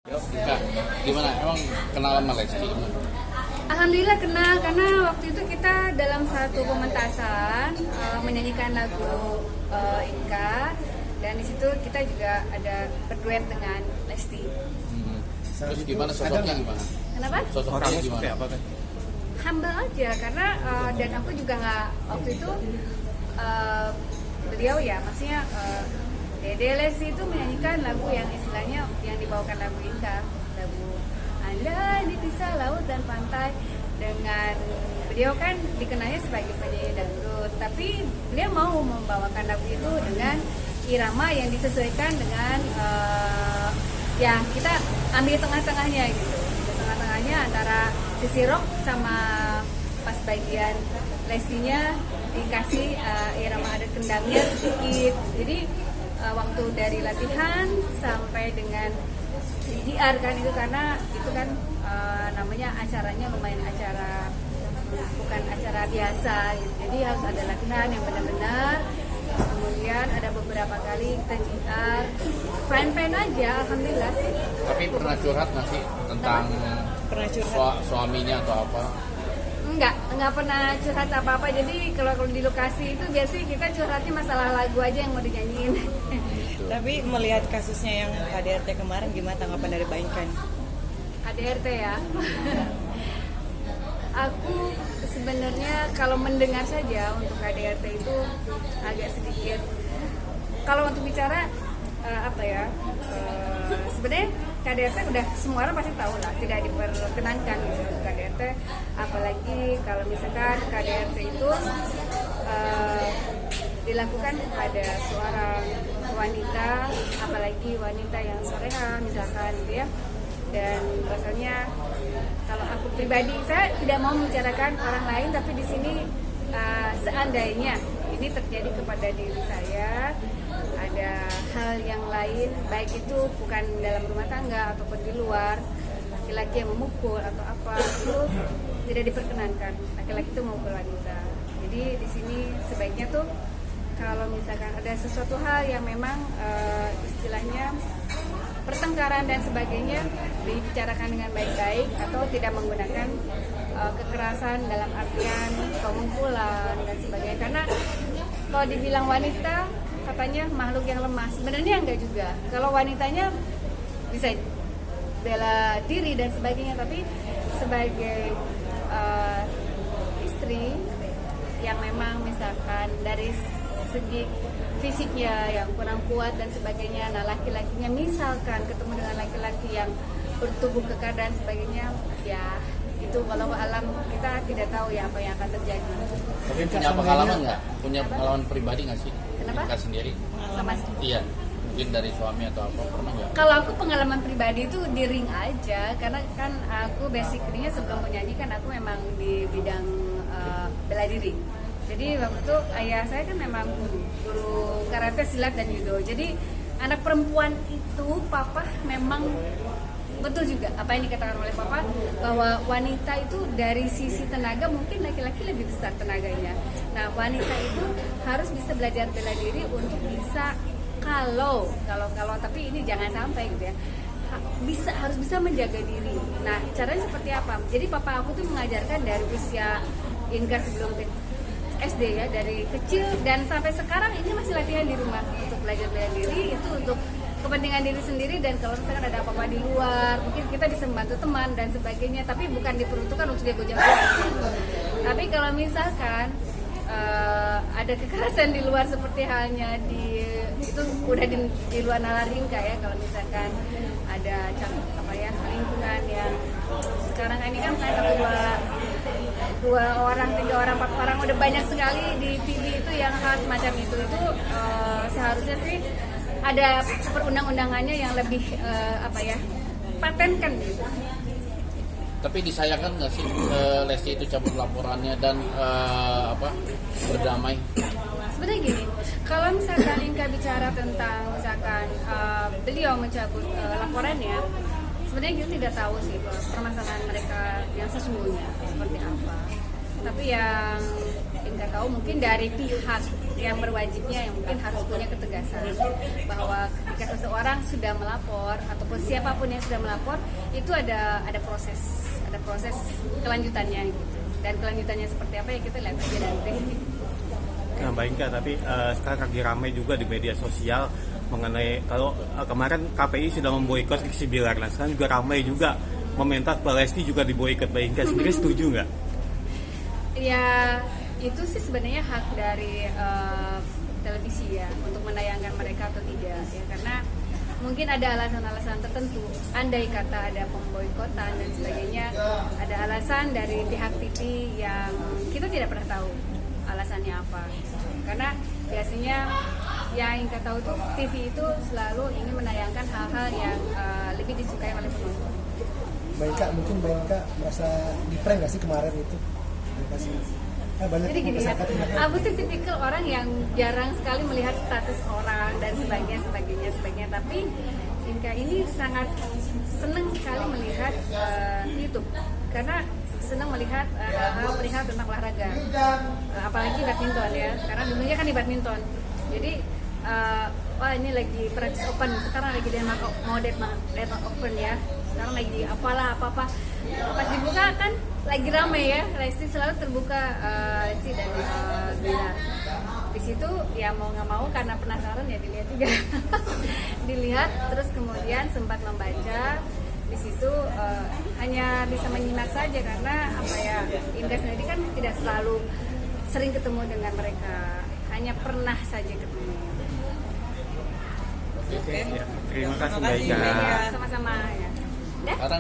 Kak, gimana? Emang kenal sama Lesti? Alhamdulillah kenal karena waktu itu kita dalam satu pementasan menyanyikan lagu Inka, dan di situ kita juga ada berduet dengan Lesti. Terus gimana sosoknya gimana? Kenapa? Sosoknya gimana? Apa kan? Humble aja karena dan aku juga nggak waktu itu beliau ya maksudnya Dede Lesti itu menyanyikan lagu yang istilahnya yang dibawakan lagu Inka, lagu Anda dipisah laut dan pantai, dengan beliau kan dikenalnya sebagai penyanyi dangdut, tapi beliau mau membawakan lagu itu dengan irama yang disesuaikan dengan yang kita ambil tengah-tengahnya gitu, tengah-tengahnya antara sisi rock sama pas bagian Lestinya dikasih irama adat kendangnya sedikit. Jadi waktu dari latihan sampai dengan GR kan itu, karena itu kan namanya acaranya lumayan acara, bukan acara biasa gitu. Jadi harus ada latihan yang benar-benar. Kemudian ada beberapa kali kita GR, fine aja, alhamdulillah sih. Tapi pernah curhat nggak sih tentang suaminya atau apa? Enggak pernah curhat apa-apa. Jadi kalau di lokasi itu biasanya kita curhatnya masalah lagu aja yang mau dinyanyiin. Gitu. Tapi melihat kasusnya yang KDRT kemarin, gimana tanggapan dari Mbak Inka? KDRT ya. Aku sebenarnya kalau mendengar saja untuk KDRT itu agak sedikit. Kalau untuk bicara sebenarnya KDRT udah semua orang pasti tahu lah, tidak diperkenankan gitu untuk KDRT, apalagi kalau misalkan KDRT itu dilakukan pada seorang wanita, apalagi wanita yang soleha misalkan gitu ya. Dan rasanya kalau aku pribadi, saya tidak mau membicarakan orang lain, tapi di sini seandainya ini terjadi kepada diri saya, ada hal yang lain, baik itu bukan dalam rumah tangga ataupun di luar, laki-laki yang memukul atau apa, itu tidak diperkenankan laki-laki itu memukul wanita. Jadi di sini sebaiknya tuh kalau misalkan ada sesuatu hal yang memang istilahnya pertengkaran dan sebagainya, dibicarakan dengan baik-baik atau tidak menggunakan kekerasan dalam artian pemukulan dan sebagainya. Karena kalau dibilang wanita katanya makhluk yang lemah, sebenarnya enggak juga. Kalau wanitanya bisa bela diri dan sebagainya, tapi sebagai istri yang memang misalkan dari segi fisiknya yang kurang kuat dan sebagainya, nah laki-lakinya misalkan ketemu dengan laki-laki yang bertubuh kekar dan sebagainya, ya itu walau alam kita tidak tahu ya apa yang akan terjadi. Tapi punya pengalaman nggak? Punya pengalaman pribadi nggak sih? Kenapa? Inka sendiri? Sama Iya, mungkin dari suami atau apa, pernah nggak? kalau aku pengalaman pribadi itu di ring aja, karena kan aku basically-nya sebelum menyanyi kan aku memang di bidang bela diri. Jadi waktu itu ayah saya kan memang guru karate, silat dan judo. Jadi anak perempuan itu papa memang betul juga apa yang dikatakan oleh papa, bahwa wanita itu dari sisi tenaga mungkin laki-laki lebih besar tenaganya. Nah wanita itu harus bisa belajar bela diri untuk bisa kalau tapi ini jangan sampai gitu ya, harus bisa menjaga diri. Nah caranya seperti apa? Jadi papa aku tuh mengajarkan dari usia Inka sebelum SD ya, dari kecil dan sampai sekarang ini masih latihan di rumah untuk belajar bela diri, itu untuk kepentingan diri sendiri. Dan kalau misalkan ada apa-apa di luar, mungkin kita bisa membantu teman dan sebagainya, tapi bukan diperuntukkan untuk jago-jagoan. Tapi kalau misalkan ada kekerasan di luar seperti halnya itu udah di luar nalar Inka ya. Kalau misalkan ada lingkungan yang sekarang ini kan kayak dua orang, 3 orang, 4 orang udah banyak sekali di TV itu yang hal semacam itu seharusnya sih ada perundang-undangannya yang lebih patenkan gitu. Tapi disayangkan nggak sih Lesti itu cabut laporannya dan berdamai? Sebenarnya gini, kalau misalkan Inka bicara tentang misalkan beliau mencabut laporannya, sebenarnya kita tidak tahu sih permasalahan mereka yang sesungguhnya seperti apa. Tapi yang Inka tahu mungkin dari pihak yang berwajibnya yang mungkin harus punya ketegasan bahwa ketika seseorang sudah melapor ataupun siapapun yang sudah melapor itu ada proses kelanjutannya gitu. Dan kelanjutannya seperti apa ya kita lihat aja nanti. Nah, Mbak Inka, tapi sekarang lagi ramai juga di media sosial mengenai kalau kemarin KPI sudah memboikot Rizky Bilar, nah sekarang juga ramai juga meminta Lesti juga diboikot. Mbak Inka sendiri setuju nggak? Ya itu sih sebenarnya hak dari televisi ya untuk menayangkan mereka atau tidak ya, karena mungkin ada alasan-alasan tertentu. Andai kata ada pemboikotan dan sebagainya, ada alasan dari pihak TV yang kita tidak pernah tahu alasannya apa. Karena biasanya yang kita tahu tuh TV itu selalu ingin menayangkan hal-hal yang lebih disukai oleh penonton. Mbak Inka, mungkin Mbak Inka merasa di-prank nggak sih kemarin itu? Banyak Jadi gini ya, masyarakat aku tuh tipikal orang yang jarang sekali melihat status orang dan sebagainya. Tapi Inka ini sangat senang sekali melihat YouTube karena senang melihat hal-hal perihal tentang olahraga, apalagi badminton ya, karena dulunya kan di badminton. Jadi wah ini lagi French Open, sekarang lagi Denmark Open ya, sekarang lagi apa-apa. Pas dibuka kan lagi rame ya, Lesti selalu terbuka Lesti dan Bilar. Di situ ya mau nggak mau karena penasaran ya dilihat juga. Dilihat terus kemudian sempat membaca. Di situ hanya bisa menyimak saja karena apa ya, Indah sendiri kan tidak selalu sering ketemu dengan mereka, hanya pernah saja ketemu. Oke, ya. Terima kasih Mbak Inka. Ya, sama-sama ya. Dah? Sekarang